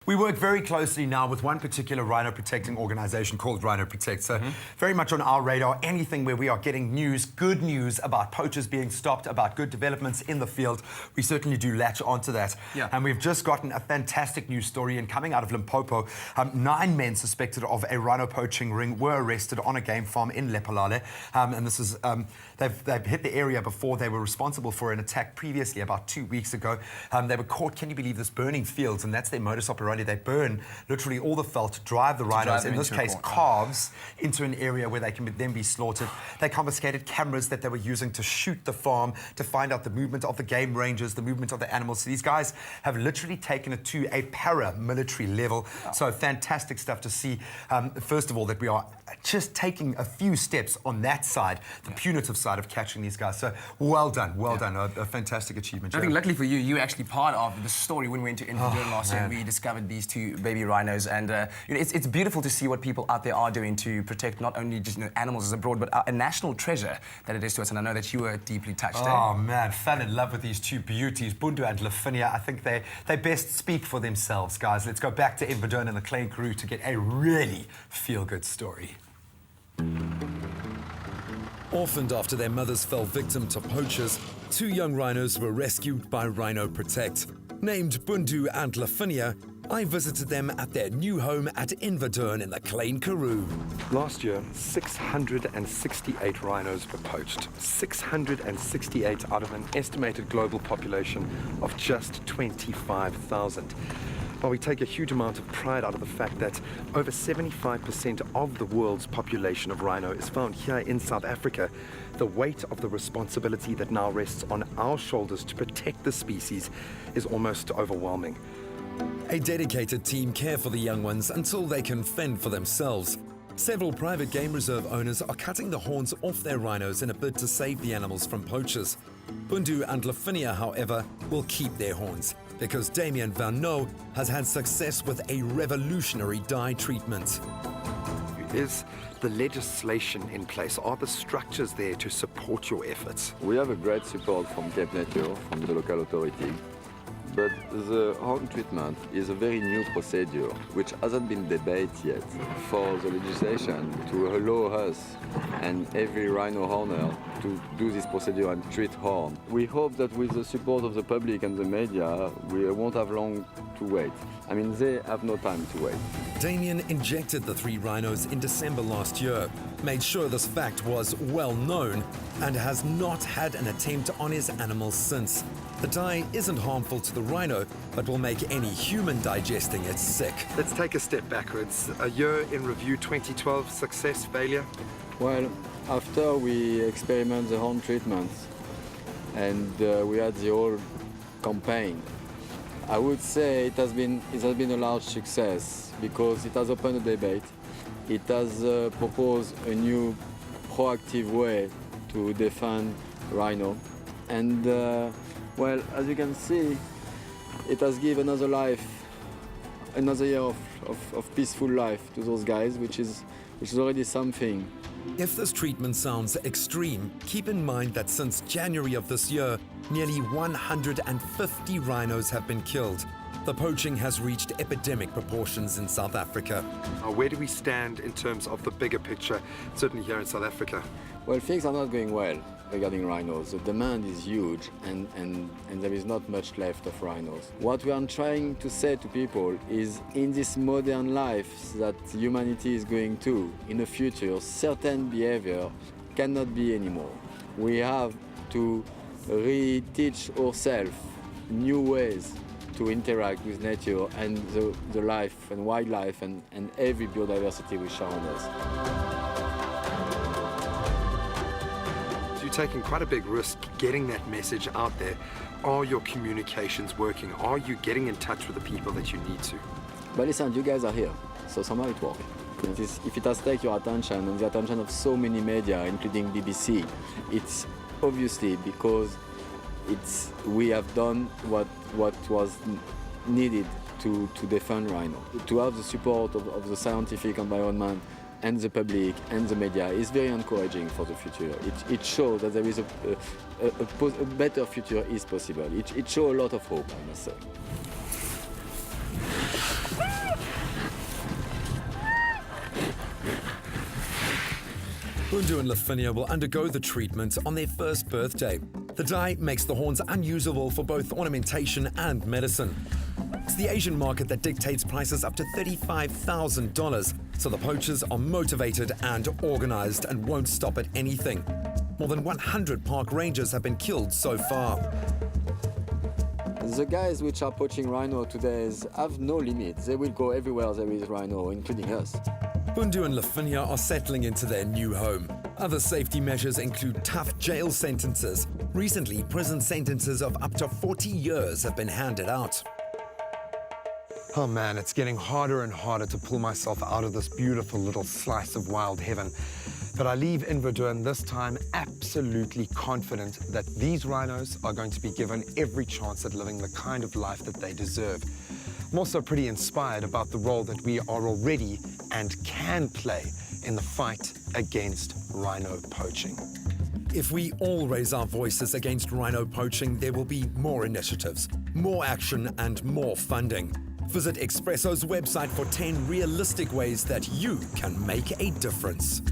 We work very closely now with one particular rhino protecting organization called Rhino Protect. So very much on our radar, anything where we are getting news, good news about poachers being stopped, about good developments in the field, we certainly do latch onto that. Yeah. And we've just gotten a fantastic news story in coming out of Limpopo. 9 men suspected of a rhino poaching ring were arrested on a game farm in Lephalale. And this is, they've hit the area before. They were responsible for an attack previously about 2 weeks ago. They were caught, can you believe this, burning fields, and that's their modus operandi. They burn literally all the felt, drive the rhinos, in this case calves, into an area where they can then be slaughtered. They confiscated cameras that they were using to shoot the farm, to find out the movement of the game rangers, the movement of the animals. So these guys have literally taken it to a paramilitary level. Wow. So fantastic stuff to see, first of all, that we are just taking a few steps on that side, the punitive side of catching these guys. So well done, a fantastic achievement. I think luckily for you, you were actually part of the story when we went to Inverdun last year and we discovered these 2 baby rhinos. And it's beautiful to see what people out there are doing to protect not only just animals as abroad, but a national treasure that it is to us. And I know that you were deeply touched. Oh man, fell in love with these 2 beauties, Bundu and Lavinia. I think they best speak for themselves, guys. Let's go back to Inverdun and the Klein Karoo to get a really feel-good story. Orphaned after their mothers fell victim to poachers, 2 young rhinos were rescued by Rhino Protect. Named Bundu and Lavinia, I visited them at their new home at Inverdun in the Klein Karoo. Last year, 668 rhinos were poached. 668 out of an estimated global population of just 25,000. While we take a huge amount of pride out of the fact that over 75% of the world's population of rhino is found here in South Africa, the weight of the responsibility that now rests on our shoulders to protect the species is almost overwhelming. A dedicated team care for the young ones until they can fend for themselves. Several private game reserve owners are cutting the horns off their rhinos in a bid to save the animals from poachers. Bundu and Lavinia, however, will keep their horns because Damien Verneau has had success with a revolutionary dye treatment. Is the legislation in place? Are the structures there to support your efforts? We have a great support from Cape Nature, from the local authority. But the horn treatment is a very new procedure, which hasn't been debated yet. For the legislation to allow us and every rhino owner to do this procedure and treat horn. We hope that with the support of the public and the media, we won't have long to wait. I mean, they have no time to wait. Damien injected the 3 rhinos in December last year, made sure this fact was well known, and has not had an attempt on his animals since. The dye isn't harmful to the rhino, but will make any human digesting it sick. Let's take a step backwards. A year in review, 2012, success, failure? Well, after we experiment the horn treatment and we had the whole campaign, I would say it has been a large success because it has opened a debate. It has proposed a new proactive way to defend rhino. And well, as you can see, it has given another life, another year of peaceful life to those guys, which is already something. If this treatment sounds extreme, keep in mind that since January of this year, nearly 150 rhinos have been killed. The poaching has reached epidemic proportions in South Africa. Where do we stand in terms of the bigger picture, certainly here in South Africa? Well, things are not going well regarding rhinos. The demand is huge and there is not much left of rhinos. What we are trying to say to people is in this modern life that humanity is going to, in the future, certain behavior cannot be anymore. We have to re-teach ourselves new ways to interact with nature and the life and wildlife and every biodiversity we share on us. You're taking quite a big risk getting that message out there. Are your communications working? Are you getting in touch with the people that you need to? But listen, you guys are here, so somehow it works. If it has taken your attention and the attention of so many media, including BBC, it's obviously because we have done what was needed to defend rhino. To have the support of the scientific environment and the public and the media is very encouraging for the future. It shows that there is a better future is possible. It shows a lot of hope, I must say. Bundu and Lavinia will undergo the treatment on their first birthday. The dye makes the horns unusable for both ornamentation and medicine. It's the Asian market that dictates prices up to $35,000, so the poachers are motivated and organized and won't stop at anything. More than 100 park rangers have been killed so far. The guys which are poaching rhino today have no limits. They will go everywhere there is rhino, including us. Bundu and Lavinia are settling into their new home. Other safety measures include tough jail sentences. Recently, prison sentences of up to 40 years have been handed out. Oh man, it's getting harder and harder to pull myself out of this beautiful little slice of wild heaven. But I leave Inverdoorn this time absolutely confident that these rhinos are going to be given every chance at living the kind of life that they deserve. I'm also pretty inspired about the role that we are already and can play in the fight against rhino poaching. If we all raise our voices against rhino poaching, there will be more initiatives, more action and more funding. Visit Expresso's website for 10 realistic ways that you can make a difference.